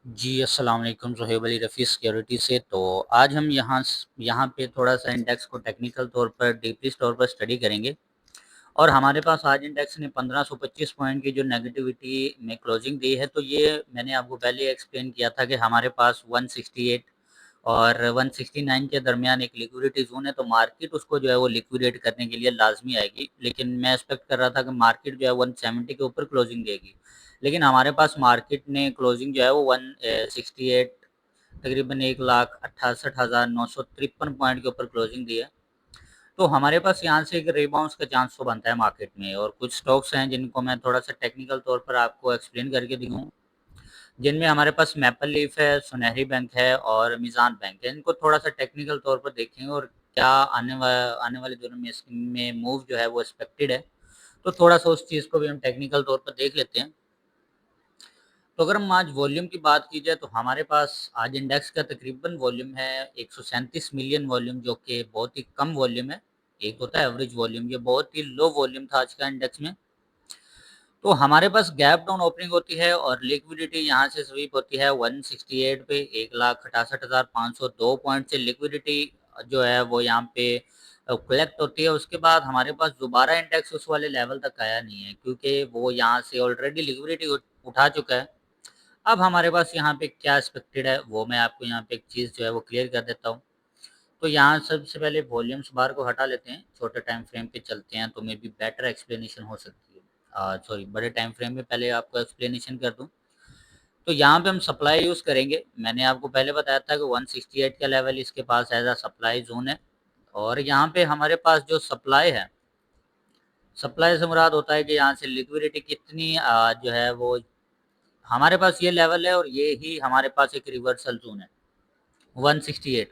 जी, अस्सलाम वालेकुम। ज़ुहैब अली रफ़ी सिक्योरिटी से। तो आज हम यहाँ पे थोड़ा-सा इंडेक्स को टेक्निकल तौर पर डीपली तौर पर स्टडी करेंगे और हमारे पास आज इंडेक्स ने 1525 पॉइंट की जो नेगेटिविटी में क्लोजिंग दी है, तो ये मैंने आपको पहले एक्सप्लेन किया था कि हमारे पास 168 और 169 के दरमियान एक लिक्विडिटी ज़ोन है, तो मार्केट उसको जो है वो लिक्विडेट करने के लिए लाज़मी आएगी। लेकिन मैं एक्सपेक्ट कर रहा था कि मार्केट जो है 170 के ऊपर क्लोजिंग देगी। लेकिन हमारे पास मार्केट ने क्लोजिंग जो है वो 168 तकरीबन 1,68,953 पॉइंट के ऊपर क्लोजिंग दी है। तो हमारे पास यहाँ से एक रीबाउंस का चांस तो बनता है मार्केट में, और कुछ स्टॉक्स हैं जिनको मैं थोड़ा-सा टेक्निकल तौर पर आपको एक्सप्लेन करके दिखाऊँ, जिनमें हमारे पास मैपल लीफ है, सुनहरी बैंक है और मीज़ान बैंक है। इनको थोड़ा-सा टेक्निकल तौर पर देखेंगे और क्या आने वाले दिनों में इसमें मूव जो है वो एक्सपेक्टेड है। तो थोड़ा-सा उस चीज़ को भी हम टेक्निकल तौर पर देख लेते हैं। तो अगर हम आज वॉल्यूम की बात की जाए, तो हमारे पास आज इंडेक्स का तकरीबन वॉल्यूम है 137 मिलियन वॉल्यूम, जो कि बहुत ही कम वॉल्यूम है। एक होता है एवरेज वॉल्यूम, ये बहुत ही लो वॉल्यूम था आज का इंडेक्स में। तो हमारे पास गैप डाउन ओपनिंग होती है और लिक्विडिटी यहाँ से स्वीप होती है 168 पे 1,68,502 पॉइंट से लिक्विडिटी जो है वो यहाँ पे कलेक्ट होती है। उसके बाद हमारे पास दोबारा इंडेक्स उस वाले लेवल तक आया नहीं है, क्योंकि वो यहाँ से ऑलरेडी लिक्विडिटी उठा चुका है। अब हमारे पास यहाँ पे क्या एक्सपेक्टेड है, वो मैं आपको यहाँ पे एक चीज़ जो है वो क्लियर कर देता हूँ। तो यहाँ सबसे पहले वॉल्यूम्स बार को हटा लेते हैं, छोटे टाइम फ्रेम पे चलते हैं, तो मे बी बेटर एक्सप्लेनेशन हो सकती है। सॉरी, बड़े टाइम फ्रेम में पहले आपको एक्सप्लेनेशन कर दूँ। तो यहाँ पे हम सप्लाई यूज़ करेंगे। मैंने आपको पहले बताया था कि 168 का लेवल इसके पास एज़ अ सप्लाई ज़ोन है, और यहाँ पे हमारे पास जो सप्लाई है, सप्लाई से मुराद होता है कि यहाँ से लिक्विडिटी कितनी जो है वो हमारे पास ये लेवल है, और ये ही हमारे पास एक रिवर्सल ज़ोन है 168।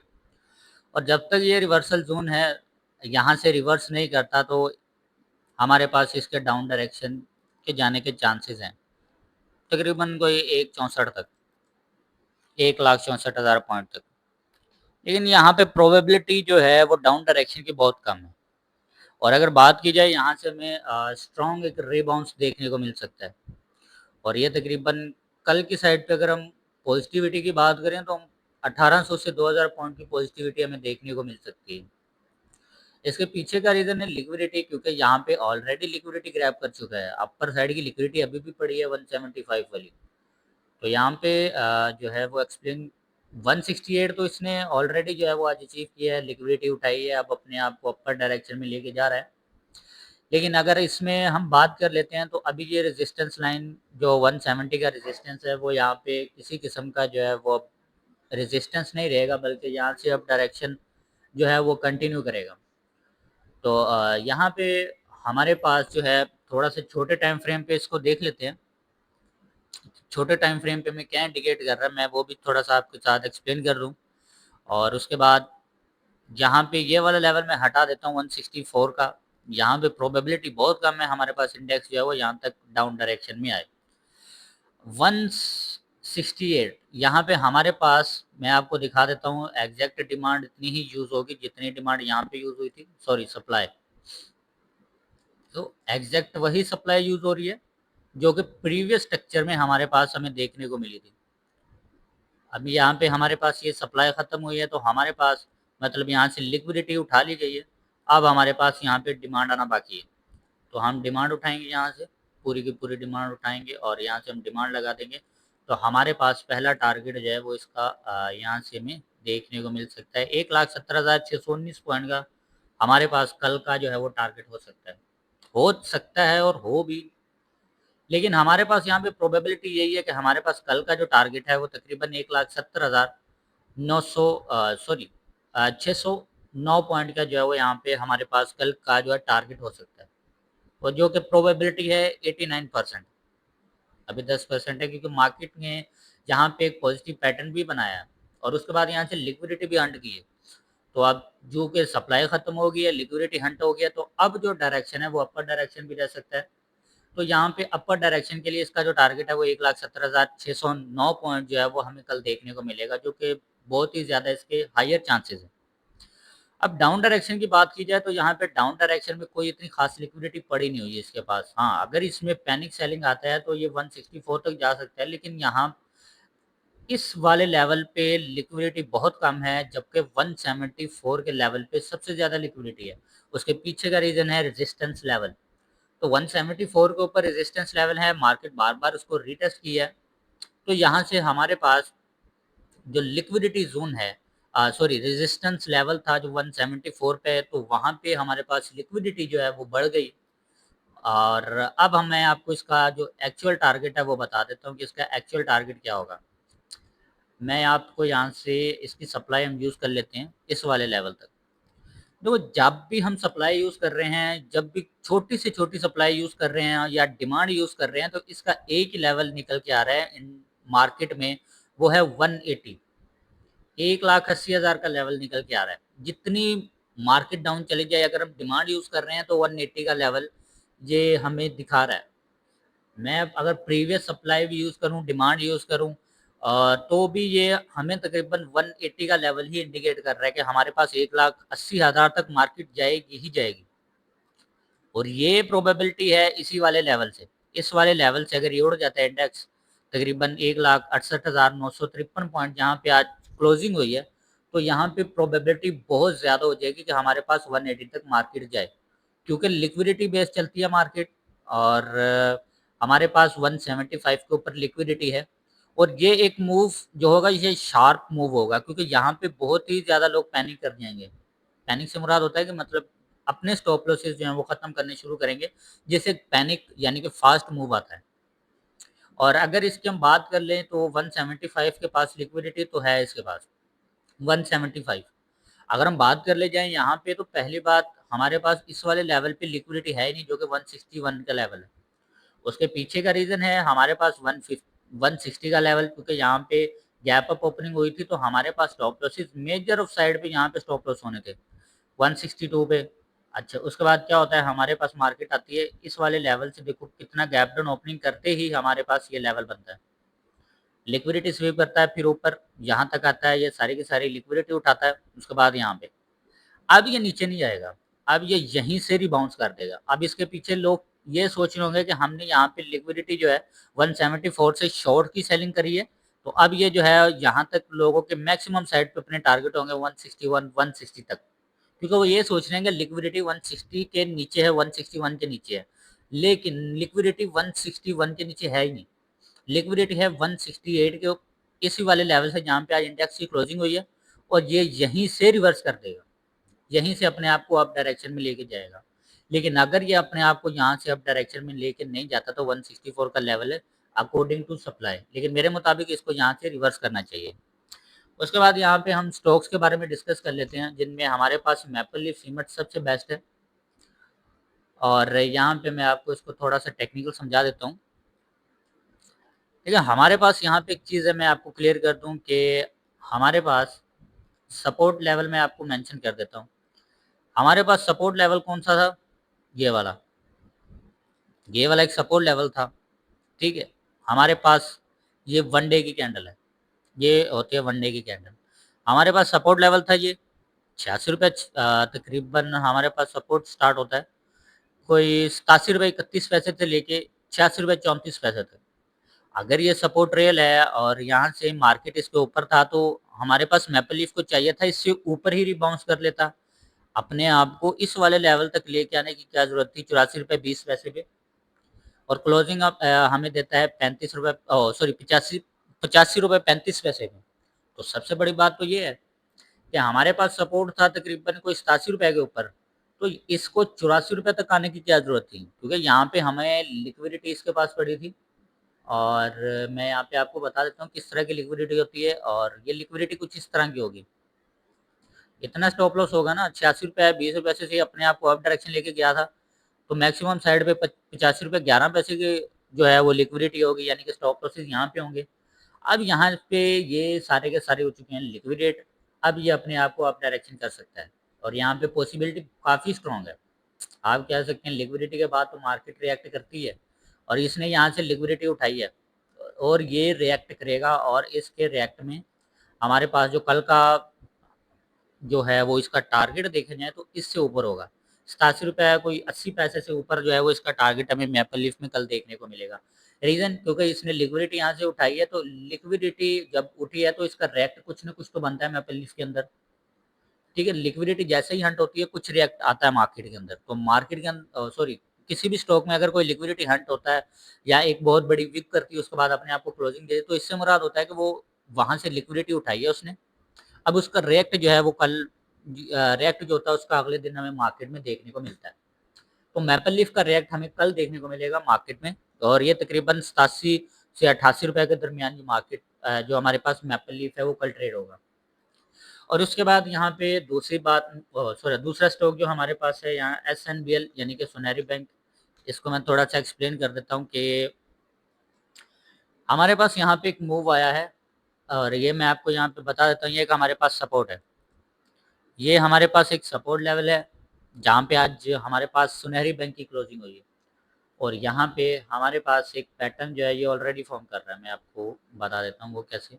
और जब तक ये रिवर्सल ज़ोन है, यहाँ से रिवर्स नहीं करता, तो हमारे पास इसके डाउन डायरेक्शन के जाने के चांसेस हैं तकरीबन कोई 164 तक, 1,64,000 पॉइंट तक। लेकिन यहाँ पे प्रोबेबिलिटी जो है वो डाउन डायरेक्शन की बहुत कम है। और अगर बात की जाए, यहाँ से हमें स्ट्रॉन्ग एक रीबाउंस देखने को मिल सकता है। और ये तकरीबन कल की साइड पे अगर हम पॉजिटिविटी की बात करें, तो हम 1800 से 2000 पॉइंट की पॉजिटिविटी हमें देखने को मिल सकती है। इसके पीछे का रीज़न है लिक्विडिटी, क्योंकि यहाँ पे ऑलरेडी लिक्विडिटी ग्रैब कर चुका है। अपर साइड की लिक्विडिटी अभी भी पड़ी है 175 वाली। तो यहाँ पे जो है वो एक्सप्लेन 168 तो इसने ऑलरेडी जो है वो आज अचीव किया है, लिक्विडिटी उठाई है, अब अपने आप को अपर डायरेक्शन में लेके जा रहा है। लेकिन अगर इसमें हम बात कर लेते हैं, तो अभी ये रेजिस्टेंस लाइन जो 170 का रेजिस्टेंस है, वो यहाँ पे किसी किस्म का जो है वो रेजिस्टेंस नहीं रहेगा, बल्कि यहाँ से अब डायरेक्शन जो है वो कंटिन्यू करेगा। तो यहाँ पे हमारे पास जो है थोड़ा सा छोटे टाइम फ्रेम पे इसको देख लेते हैं। छोटे टाइम फ्रेम पे मैं क्या इंडिकेट कर रहा है, मैं वो भी थोड़ा सा आपके साथ एक्सप्लेन कर दूँ। और उसके बाद यहाँ पे ये वाला लेवल मैं हटा देता हूँ 164 का। यहाँ पे प्रोबेबिलिटी बहुत कम है हमारे पास इंडेक्स जो है वो यहाँ तक डाउन डायरेक्शन में आए। 168 यहाँ पे हमारे पास मैं आपको दिखा देता हूँ, एग्जैक्ट डिमांड इतनी ही यूज़ होगी जितनी डिमांड यहाँ पे यूज़ हुई थी, सॉरी सप्लाई। तो एग्जैक्ट वही सप्लाई यूज़ हो रही है जो कि प्रीवियस स्ट्रक्चर में हमारे पास हमें देखने को मिली थी। अभी यहाँ पे हमारे पास ये सप्लाई ख़त्म हुई है, तो हमारे पास मतलब यहाँ से लिक्विडिटी उठा ली गई है। अब हमारे पास यहाँ पे डिमांड आना बाकी है, तो हम डिमांड उठाएंगे, यहाँ से पूरी की पूरी डिमांड उठाएंगे और यहाँ से हम डिमांड लगा देंगे। तो हमारे पास पहला टारगेट जो है वो इसका यहाँ से हमें देखने को मिल सकता है 1,17,619 पॉइंट का। हमारे पास कल का जो है वो टारगेट हो सकता है और हो भी। लेकिन हमारे पास यहाँ पे प्रोबेबिलिटी यही है कि हमारे पास कल का जो टारगेट है वो तकरीबन 1,70,900 सॉरी 609 पॉइंट का जो है वो यहाँ पे हमारे पास कल का जो है टारगेट हो सकता है, और जो कि प्रोबेबिलिटी है 89%। अभी 10% है, क्योंकि मार्केट ने यहाँ पे एक पॉजिटिव पैटर्न भी बनाया है और उसके बाद यहाँ से लिक्विडिटी भी हंट की है। तो अब जो कि सप्लाई खत्म हो गई है, लिक्विडिटी हंट हो गया, तो अब जो डायरेक्शन है वो अपर डायरेक्शन भी रह सकता है। तो यहाँ पे अपर डायरेक्शन के लिए इसका जो टारगेट है वो 1,17,609 पॉइंट जो है वो हमें कल देखने को मिलेगा, जो कि बहुत ही ज़्यादा इसके हायर चांसेस है। अब डाउन डायरेक्शन की बात की जाए, तो यहाँ पे डाउन डायरेक्शन में कोई इतनी खास लिक्विडिटी पड़ी नहीं हुई है इसके पास। हाँ, अगर इसमें पैनिक सेलिंग आता है तो ये 164 तक जा सकता है, लेकिन यहाँ इस वाले लेवल पे लिक्विडिटी बहुत कम है, जबकि 174 के लेवल पे सबसे ज़्यादा लिक्विडिटी है। उसके पीछे का रीज़न है रेजिस्टेंस लेवल। तो 174 के ऊपर रेजिस्टेंस लेवल है, मार्केट बार-बार उसको रीटेस्ट किया है। तो यहाँ से हमारे पास जो लिक्विडिटी ज़ोन है, सॉरी रेजिस्टेंस लेवल था जो 174 पे है, तो वहाँ पे हमारे पास लिक्विडिटी जो है वो बढ़ गई। और अब मैं आपको इसका जो एक्चुअल टारगेट है वो बता देता हूँ कि इसका एक्चुअल टारगेट क्या होगा। मैं आपको यहाँ से इसकी सप्लाई हम यूज़ कर लेते हैं इस वाले लेवल तक। देखो, जब भी हम सप्लाई यूज़ कर रहे हैं, जब भी छोटी से छोटी सप्लाई यूज़ कर रहे हैं या डिमांड यूज़ कर रहे हैं, तो इसका एक ही लेवल निकल के आ रहा है इन मार्केट में, वो है 180। 1,80,000 का लेवल निकल के आ रहा है। जितनी मार्केट डाउन चली जाए, अगर हम डिमांड यूज़ कर रहे हैं तो 180 का लेवल ये हमें दिखा रहा है। मैं अगर प्रीवियस सप्लाई भी यूज़ करूँ, डिमांड यूज़ करूँ, तो भी ये हमें तकरीबन 180 का लेवल ही इंडिकेट कर रहा है कि हमारे पास 1,80,000 तक मार्केट जाएगी ही जाएगी। और ये प्रोबेबिलिटी है इसी वाले लेवल से। इस वाले लेवल से अगर ये उड़ जाता है इंडेक्स, तकरीबन 1,68,953 पॉइंट जहाँ पे आज क्लोजिंग हुई है, तो यहाँ पे प्रोबेबिलिटी बहुत ज़्यादा हो जाएगी कि हमारे पास 180 तक मार्केट जाए। क्योंकि लिक्विडिटी बेस चलती है मार्केट, और हमारे पास 175 के ऊपर लिक्विडिटी है। और ये एक मूव जो होगा, ये शार्प मूव होगा, क्योंकि यहाँ पे बहुत ही ज़्यादा लोग पैनिक कर जाएंगे। पैनिक से मुराद होता है कि मतलब अपने स्टॉप लॉसेस जो हैं वो ख़त्म करने शुरू करेंगे, जिससे पैनिक यानी कि फास्ट मूव आता है। और अगर इसकी हम बात कर लें तो 175 के पास लिक्विडिटी तो है इसके पास, 175। अगर हम बात कर ले जाएँ यहाँ पे, तो पहली बात, हमारे पास इस वाले लेवल पे लिक्विडिटी है ही नहीं, जो कि 161 का लेवल है। उसके पीछे का रीज़न है हमारे पास 160 का लेवल, क्योंकि यहाँ पे गैप अप ओपनिंग हुई थी, तो हमारे पास stop losses major of side पे यहाँ पे स्टॉप लॉस होने थे 162 पे। अच्छा, उसके बाद क्या होता है, हमारे पास मार्केट आती है इस वाले लेवल से, देखो कितना गैप डाउन ओपनिंग करते ही हमारे पास ये लेवल बनता है। लिक्विडिटी स्वीप करता है, फिर ऊपर यहाँ तक आता है, ये सारी की सारी लिक्विडिटी उठाता है, उसके बाद यहाँ पे अब ये नीचे नहीं जाएगा, अब ये यहीं से रिबाउंस कर देगा। अब इसके पीछे लोग ये सोच रहे होंगे कि हमने यहाँ पे लिक्विडिटी जो है 174 से शॉर्ट की सेलिंग करी है, तो अब ये जो है यहाँ तक लोगों के मैक्सिमम साइड पे अपने टारगेट होंगे 161 160 तक, क्योंकि वो ये सोच रहे हैं कि लिक्विडिटी 160 के नीचे है, 161 के नीचे है। लेकिन लिक्विडिटी 161 के नीचे है ही नहीं, लिक्विडिटी है 168 के इसी वाले लेवल से जहाँ पे आज इंडेक्स की क्लोजिंग हुई है, और ये यहीं से रिवर्स कर देगा, यहीं से अपने आप को अप डायरेक्शन में लेके जाएगा। लेकिन अगर ये अपने आप को यहाँ से अप डायरेक्शन में लेके नहीं जाता, तो 164 का लेवल है अकॉर्डिंग टू सप्लाई, लेकिन मेरे मुताबिक इसको यहाँ से रिवर्स करना चाहिए। उसके बाद यहाँ पे हम स्टॉक्स के बारे में डिस्कस कर लेते हैं, जिनमें हमारे पास मैपल लीफ सीमेंट सबसे बेस्ट है। और यहाँ पे मैं आपको इसको थोड़ा सा टेक्निकल समझा देता हूँ। देखिए, हमारे पास यहाँ पे एक चीज़ है, मैं आपको क्लियर कर दूँ कि हमारे पास सपोर्ट लेवल मैं आपको मेंशन कर देता हूँ। हमारे पास सपोर्ट लेवल कौन सा था, ये वाला, ये वाला एक सपोर्ट लेवल था, ठीक है। हमारे पास ये वन डे की कैंडल है, ये होती है वन डे की कैंडल। हमारे पास सपोर्ट लेवल था ये 86 रुपये, तकरीबन हमारे पास सपोर्ट स्टार्ट होता है कोई 87 रुपये 31 पैसे से लेके 86 रुपये 34 पैसे तक। अगर ये सपोर्ट रियल है और यहाँ से मार्केट इसके ऊपर था, तो हमारे पास मैपल लीफ को चाहिए था इससे ऊपर ही रिबाउंस कर लेता। अपने आप को इस वाले लेवल तक लेके आने की क्या ज़रूरत थी 84 रुपये 20 पैसे पे। और क्लोजिंग अब हमें देता है 35 रुपये, सॉरी 85 रुपये 35 पैसे में। तो सबसे बड़ी बात तो ये है कि हमारे पास सपोर्ट था तकरीबन कोई 87 रुपये के ऊपर, तो इसको 84 रुपये तक आने की क्या ज़रूरत थी, क्योंकि यहाँ पे हमें लिक्विडिटी इसके पास पड़ी थी। और मैं यहाँ पे आपको बता देता हूँ किस तरह की लिक्विडिटी होती है, और ये लिक्विडिटी कुछ इस तरह की होगी। इतना स्टॉप लॉस होगा ना, 86 रुपये 20 रुपये से अपने आप को अप डायरेक्शन लेके गया था, तो मैक्सिमम साइड पे 85 रुपये 11 पैसे की जो है वो लिक्विडिटी होगी, यानी कि स्टॉप लॉसेस यहाँ पे होंगे। अब यहाँ पे ये सारे के सारे हो चुके हैं लिक्विडेट, अब ये अपने आप को अप डायरेक्शन कर सकता है, और यहाँ पे पॉसिबिलिटी काफ़ी स्ट्रॉन्ग है। आप कह सकते हैं लिक्विडिटी के बाद तो मार्केट रिएक्ट करती है, और इसने यहाँ से लिक्विडिटी उठाई है, और ये रिएक्ट करेगा, और इसके रिएक्ट में हमारे पास जो कल का जो है वो इसका टारगेट देखा जाए तो इससे ऊपर होगा। 87 रुपये कोई 80 पैसे से ऊपर जो है वो इसका टारगेट हमें मैपल लीफ में कल देखने को मिलेगा। रीज़न क्योंकि इसने लिक्विडिटी यहाँ से उठाई है, तो लिक्विडिटी जब उठी है तो इसका रिएक्ट कुछ न कुछ तो बनता है मैपल लीफ के अंदर, ठीक है? लिक्विडिटी जैसे ही हंट होती है, कुछ रिएक्ट आता है मार्केट के अंदर, तो मार्केट के सॉरी किसी भी स्टॉक में अगर कोई लिक्विडिटी हंट होता है या एक बहुत बड़ी विक करती है, उसके बाद अपने आप को क्लोजिंग दे, तो इससे मुराद होता है कि वो वहाँ से लिक्विडिटी उठाई है उसने। अब उसका रिएक्ट जो है वो कल रिएक्ट जो होता है उसका अगले दिन हमें मार्केट में देखने को मिलता है। तो मैपल लीफ का रिएक्ट हमें कल देखने को मिलेगा मार्केट में, और ये तकरीबन 87 से 88 रुपए के दरमियान जो मार्केट जो हमारे पास मैपल लीफ है वो कल ट्रेड होगा। और उसके बाद यहाँ पे दूसरी बात, सॉरी दूसरा स्टॉक जो हमारे पास है यहाँ SNBL यानी कि सुनहरी बैंक। इसको मैं थोड़ा सा एक्सप्लेन कर देता हूँ कि हमारे पास यहाँ पे एक मूव आया है, और ये मैं आपको यहाँ पे बता देता हूँ, ये एक हमारे पास सपोर्ट है। ये हमारे पास एक सपोर्ट लेवल है जहाँ पे आज हमारे पास सुनहरी बैंक की क्लोजिंग हुई है, और यहाँ पे हमारे पास एक पैटर्न जो है ये ऑलरेडी फॉर्म कर रहा है। मैं आपको बता देता हूँ वो कैसे।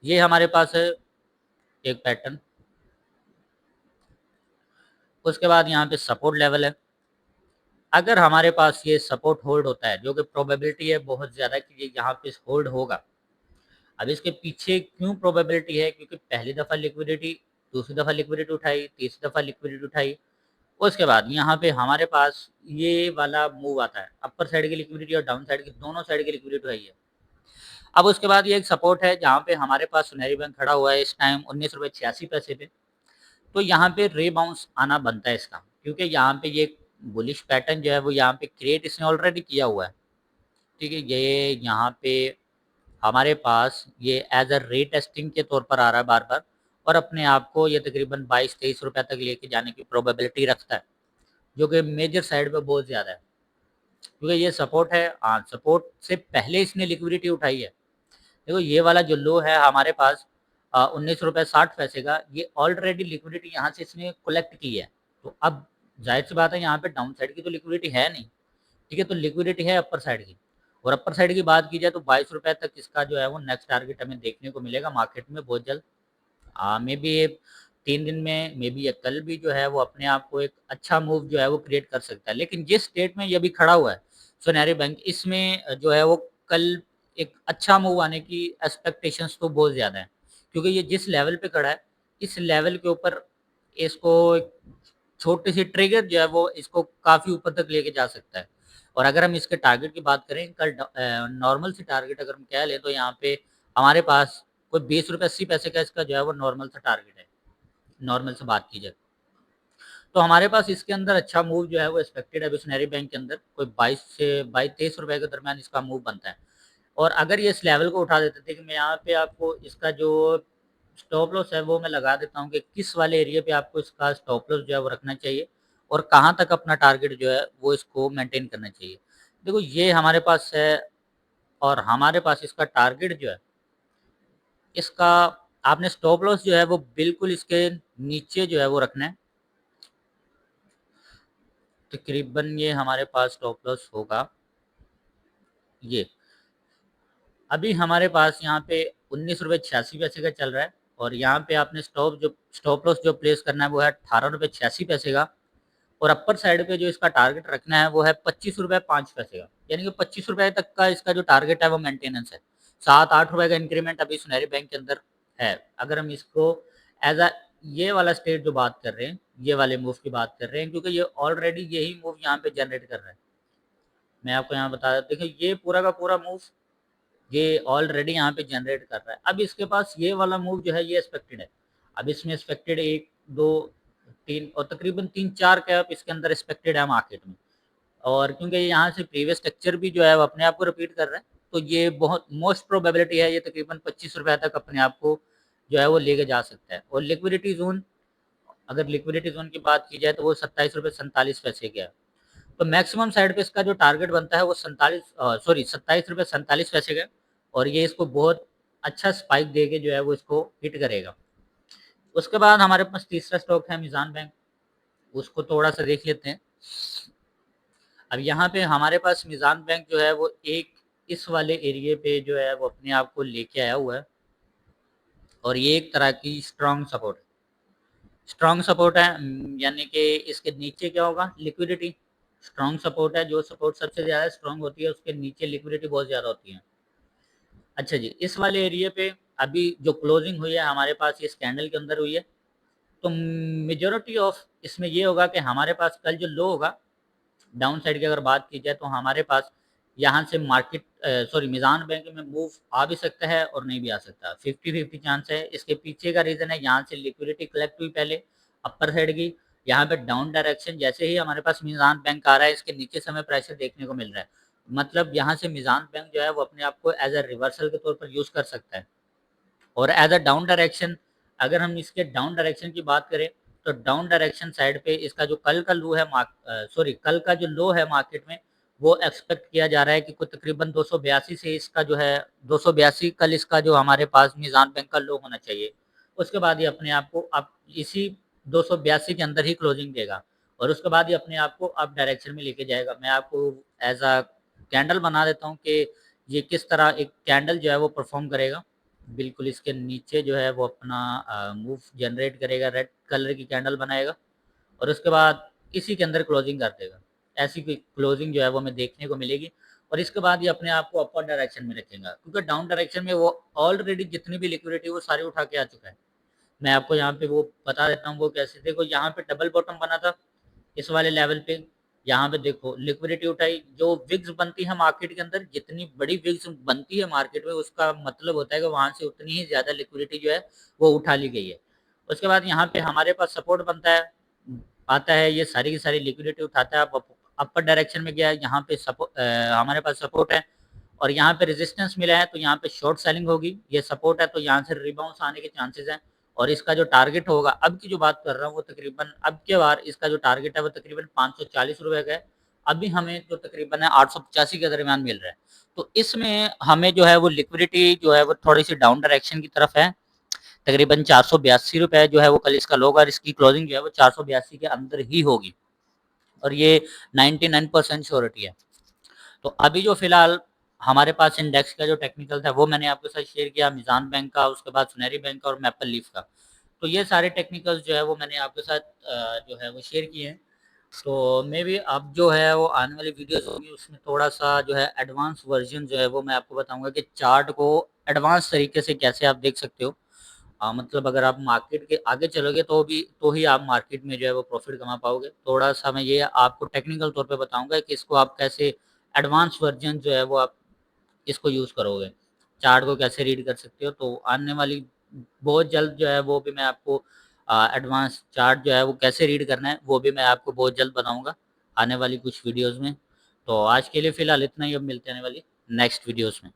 ये हमारे पास है एक पैटर्न, उसके बाद यहाँ पे सपोर्ट लेवल है। अगर हमारे पास ये सपोर्ट होल्ड होता है, जो कि प्रोबेबिलिटी है बहुत ज़्यादा कि ये यहाँ पे होल्ड होगा। अब इसके पीछे क्यों प्रोबेबिलिटी है, क्योंकि पहली दफ़ा लिक्विडिटी, दूसरी दफ़ा लिक्विडिटी उठाई, तीसरी दफ़ा लिक्विडिटी उठाई, उसके बाद यहाँ पे हमारे पास ये वाला मूव आता है, अपर साइड की लिक्विडिटी और डाउन साइड की दोनों साइड की लिक्विडिटी उठाई है। अब उसके बाद ये एक सपोर्ट है जहाँ पे हमारे पास सुनहरी बैंक खड़ा हुआ है इस टाइम 19 रुपये 86 पैसे पे। तो यहाँ पे रीबाउंस आना बनता है इसका, क्योंकि यहाँ पे ये बुलिश पैटर्न जो है वो यहाँ पे क्रिएट इसने ऑलरेडी किया हुआ है, ठीक है? ये यहाँ पे हमारे पास ये एज अ रीटेस्टिंग के तौर पर आ रहा है बार बार, और अपने आप को ये तकरीबन 22-23 रुपए तक लेके जाने की प्रोबेबिलिटी रखता है, जो कि मेजर साइड पे बहुत ज़्यादा है, क्योंकि ये सपोर्ट है। हाँ, सपोर्ट से पहले इसने लिक्विडिटी उठाई है। देखो ये वाला जो लो है हमारे पास 19 रुपये 60 पैसे का, ये ऑलरेडी लिक्विडिटी यहाँ से इसने कलेक्ट की है। तो अब जाहिर सी बात है यहाँ पे डाउन साइड की तो लिक्विडिटी है नहीं, ठीक है? तो लिक्विडिटी है अपर साइड की, और अपर साइड की बात की जाए तो 22 रुपए तक इसका जो है वो नेक्स्ट टारगेट हमें देखने को मिलेगा मार्केट में बहुत जल्द। मे बी ये 3 दिन में, मे बी ये कल भी जो है वो अपने आप को एक अच्छा मूव जो है वो क्रिएट कर सकता है। लेकिन जिस स्टेट में ये अभी खड़ा हुआ है सुनहरी बैंक, इसमें जो है वो कल एक अच्छा मूव आने की एक्सपेक्टेशंस तो बहुत ज़्यादा है, क्योंकि ये जिस लेवल पे खड़ा है, इस लेवल के ऊपर इसको एक छोटी सी ट्रिगर जो है वो इसको काफ़ी ऊपर तक लेके जा सकता है। और अगर हम इसके टारगेट की बात करें, कल नॉर्मल सी टारगेट अगर हम कह लें, तो यहाँ पे हमारे पास कोई 20 रुपये 80 पैसे का इसका जो है वो नॉर्मल सा टारगेट है, नॉर्मल से बात की जाए। तो हमारे पास इसके अंदर अच्छा मूव जो है वो एक्सपेक्टेड है अभी सुनहरी बैंक के अंदर, कोई 22 से 23 रुपए के दरमियान इसका मूव बनता है। और अगर ये इस लेवल को उठा देते थे, कि मैं यहाँ पे आपको इसका जो स्टॉप लॉस है वो मैं लगा देता हूँ कि किस वाले एरिया पे आपको इसका स्टॉप लॉस जो है वो रखना चाहिए, और कहाँ तक अपना टारगेट जो है वो इसको मेंटेन करना चाहिए। देखो ये हमारे पास है, और हमारे पास इसका टारगेट जो है, इसका आपने स्टॉप लॉस जो है वो बिल्कुल इसके नीचे जो है वो रखना है। तकरीबन ये हमारे पास स्टॉप लॉस होगा ये, अभी हमारे पास यहाँ पे 19 रुपये 86 पैसे का चल रहा है, और यहाँ पे आपने स्टॉप लॉस जो प्लेस करना है वो है 18 रुपये 86 पैसे का, और अपर साइड पे जो इसका टारगेट रखना है वो है 25 रुपये 5 पैसे का, यानी कि 25 रुपये तक का इसका जो टारगेट है वो मेंटेनेंस है। 7-8 रुपए का इंक्रीमेंट अभी सुनहरी बैंक के अंदर है। अगर हम इसको एज अ ये वाला स्टेट जो बात कर रहे हैं, ये वाले मूव की बात कर रहे हैं, क्योंकि ये ऑलरेडी यही मूव यहाँ पे जनरेट कर रहा है। मैं आपको यहाँ बता देता, देखिए ये पूरा का पूरा मूव ये ऑलरेडी यहाँ पे जनरेट कर रहा है। अब इसके पास ये वाला मूव जो है ये एक्सपेक्टेड है। अब इसमें एक्सपेक्टेड 1, 2, 3 और तकरीबन 3-4 कैप इसके अंदर एक्सपेक्टेड है मार्केट में, और क्योंकि यहाँ से प्रीवियस स्ट्रक्चर भी जो है वो अपने आप को रिपीट कर रहा है, तो ये बहुत मोस्ट प्रोबेबिलिटी है ये तकरीबन 25 रुपए तक अपने आप को जो है वो लेके जा सकता है। और लिक्विडिटी जोन, अगर लिक्विडिटी जोन की बात की जाए तो वो 27 रुपये 47 पैसे का है। तो मैक्सिमम साइड पे इसका जो टारगेट बनता है वो 27 रुपये 47 पैसे का, और ये इसको बहुत अच्छा स्पाइक दे के जो है वो इसको हिट करेगा। उसके बाद हमारे पास तीसरा स्टॉक है मीज़ान बैंक, उसको थोड़ा सा देख लेते हैं। अब यहाँ पे हमारे पास मीज़ान बैंक जो है वो एक इस वाले एरिए पे जो है वो अपने आप को लेके आया हुआ है, और ये एक तरह की स्ट्रॉन्ग सपोर्ट है। यानी कि इसके नीचे क्या होगा, लिक्विडिटी, स्ट्रॉन्ग सपोर्ट है, जो सपोर्ट सबसे ज़्यादा स्ट्रॉन्ग होती है उसके नीचे लिक्विडिटी बहुत ज़्यादा होती है। अच्छा जी, इस वाले एरिया पे अभी जो क्लोजिंग हुई है हमारे पास इस कैंडल के अंदर हुई है, तो मेजॉरिटी ऑफ इसमें ये होगा कि हमारे पास कल जो लो होगा डाउन साइड की अगर बात की जाए तो हमारे पास यहाँ से मार्केट सॉरी मीज़ान बैंक में मूव आ भी सकता है और नहीं भी आ सकता, 50-50 चांस है। इसके पीछे का रीज़न है यहाँ से लिक्विडिटी कलेक्ट हुई पहले अपर साइड की, यहाँ पे डाउन डायरेक्शन जैसे ही हमारे पास मीज़ान बैंक आ रहा है इसके नीचे से हमें प्रेशर देखने को मिल रहा है, मतलब यहाँ से मीज़ान बैंक जो है वो अपने आप को एज अ रिवर्सल के तौर पर यूज़ कर सकता है। और एज अ डाउन डायरेक्शन अगर हम इसके डाउन डायरेक्शन की बात करें तो डाउन डायरेक्शन साइड पे इसका जो कल का लो है सॉरी कल का जो लो है मार्केट में वो एक्सपेक्ट किया जा रहा है कि कुछ तकरीबन 282 से इसका जो है 282 कल इसका जो हमारे पास मीज़ान बैंक का लो होना चाहिए। उसके बाद ये अपने आप को अब इसी 282 के अंदर ही क्लोजिंग देगा और उसके बाद ये अपने आप को अप डायरेक्शन में लेके जाएगा। मैं आपको एज अ कैंडल बना देता हूँ कि ये किस तरह एक कैंडल जो है वो परफॉर्म करेगा। बिल्कुल इसके नीचे जो है वो अपना मूव जनरेट करेगा, रेड कलर की कैंडल बनाएगा और उसके बाद इसी के अंदर क्लोजिंग कर देगा। ऐसी कोई क्लोजिंग जो है वो हमें देखने को मिलेगी और इसके बाद ये अपने आप को अपर डायरेक्शन में रखेगा क्योंकि डाउन डायरेक्शन में वो ऑलरेडी जितनी भी लिक्विडिटी वो सारी उठा के आ चुका है। मैं आपको यहाँ पे वो बता देता हूँ वो कैसे। देखो यहाँ पे डबल बॉटम बना था इस वाले लेवल पे, यहाँ पे देखो लिक्विडिटी उठाई, जो विग्स बनती है मार्केट के अंदर, जितनी बड़ी विग्स बनती है मार्केट में उसका मतलब होता है कि वहां से उतनी ही ज्यादा लिक्विडिटी जो है वो उठा ली गई है। उसके बाद यहाँ पे हमारे पास सपोर्ट बनता है, आता है ये सारी की सारी लिक्विडिटी उठाता है, अब अपर डायरेक्शन में गया, यहाँ पे हमारे पास सपोर्ट है और यहाँ पे रेजिस्टेंस मिला है तो यहाँ पे शॉर्ट सेलिंग होगी, ये सपोर्ट है तो यहाँ से रिबाउंस आने के चांसेस हैं और इसका जो टारगेट होगा अब की जो बात कर रहा हूँ वो तकरीबन अब के बार इसका जो टारगेट है वो तकरीबन 540 रुपए का है। अभी हमें जो तकरीबन है 885 के दरमियान मिल रहा है, तो इसमें हमें जो है वो लिक्विडिटी जो है वो थोड़ी सी डाउन डायरेक्शन की तरफ है। तकरीबन 482 रुपए जो है वो कल इसका लो और इसकी क्लोजिंग जो है वो 482 के अंदर ही होगी और ये 99% श्योरिटी है। तो अभी जो फिलहाल हमारे पास इंडेक्स का जो टेक्निकल था वो मैंने आपके साथ शेयर किया, मीज़ान बैंक का, उसके बाद सुनहरी बैंक का और मैपल लीफ का। तो ये सारे टेक्निकल्स जो है वो मैंने आपके साथ जो है वो शेयर किए हैं। तो मे बी अब जो है वो आने वाली वीडियोस होंगी उसमें थोड़ा सा जो है एडवांस वर्जन जो है वो मैं आपको बताऊंगा कि चार्ट को एडवांस तरीके से कैसे आप देख सकते हो। मतलब अगर आप मार्केट के आगे चलोगे तो ही आप मार्केट में जो है वो प्रॉफिट कमा पाओगे। थोड़ा सा मैं ये आपको टेक्निकल तौर पे बताऊंगा कि इसको आप कैसे एडवांस वर्जन जो है वो आप इसको यूज़ करोगे, चार्ट को कैसे रीड कर सकते हो। तो आने वाली बहुत जल्द जो है वो भी मैं आपको एडवांस चार्ट जो है वो कैसे रीड करना है वो भी मैं आपको बहुत जल्द बताऊंगा आने वाली कुछ वीडियोस में। तो आज के लिए फ़िलहाल इतना ही, अब मिलते हैं आने वाली नेक्स्ट वीडियोस में।